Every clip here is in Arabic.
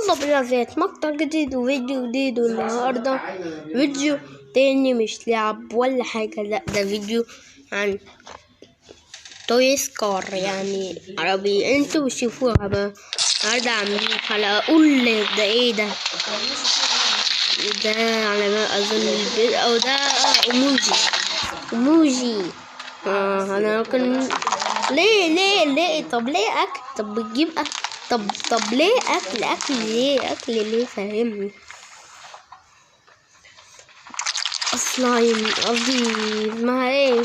يلا بينا في مقطع جديد وفيديو جديد. والنهاردة فيديو تاني، مش لعب ولا حاجة، لا ده فيديو عن تويس كار، يعني عربي. انتوا بتشوفوها بقى. النهاردة عاملين حلقة. قول ده ايه ده على ما اظن البيت، او ده ايموجي. انا ممكن ليه طب ليه اكل؟ طب بتجيب اكل؟ طب ليه اكل ليه؟ فاهمني؟ سلايم قصدي اسمها ايه؟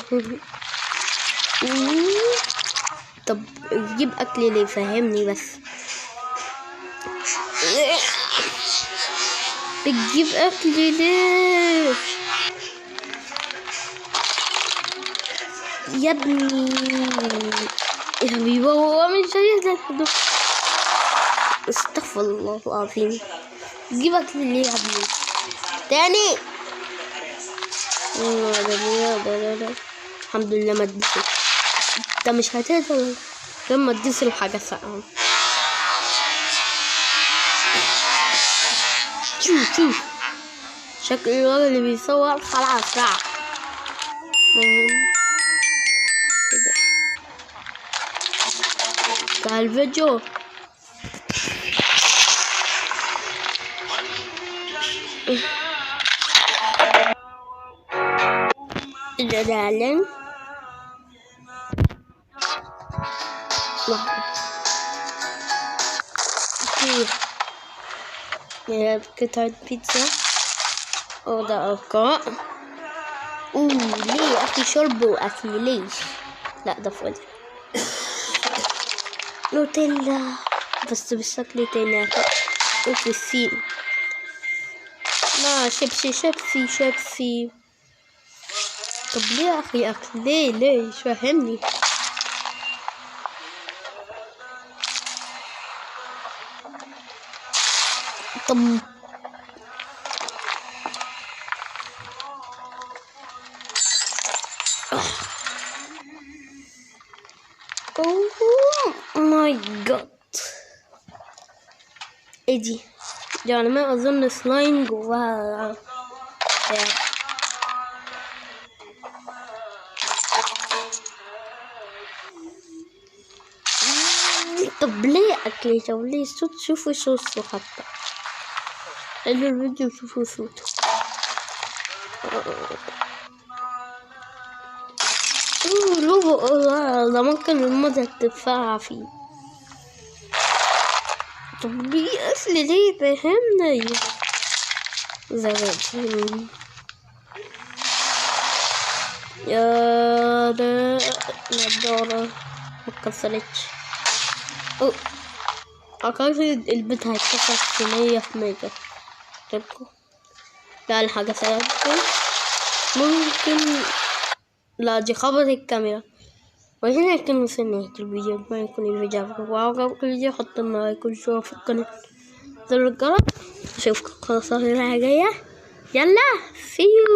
طب بتجيب اكل ليه؟ فاهمني بس. بتجيب اكل ليه يا ابني؟ يا حبيبي هو مش هيقدر. استغفر الله العظيم. بتجيب اكل ليه يا ابني؟ تاني لا. الحمد لله ما اديته. انت مش هتقدر لما اديته حاجه ساقعه. شوف شكل الولد اللي بيصور خلاص راح. ده الفيديو. جدالين قطعة بيتزا. ده أرقاء. ليه أكل شرب وأكل ليش؟ لا ده فل نوتيلا بس بالشكل تاني. وفي الصين لا شيبسي. طب ليه يا أخي أكل ليه مش فاهمني؟ طب اوه ماي جاد، ايه دي؟ يعني ما اظن سلايم جواها. طب ليه اكلي؟ طب ليه صوت؟ شوفوا صوته حتى اللي الفيديو، شوفوا صوته. ده ممكن المدة تدفع فيه. طب ليه اكل ليه؟ فهمني زبادي. يا ده نضارة متكسرتش. أعتقد البيت هيتكسر في 100%. تلكو لا الحاجة سيئة ممكن. لا دي خبط الكاميرا. وهنا يكون وصلنا نهاية الفيديو. ما يكون الفيديو عجبكم وعجبكم الفيديو حط لايك وشوفوا في القناة زر الجرس. أشوفكم خلاص الحلقة الجاية. يلا see you.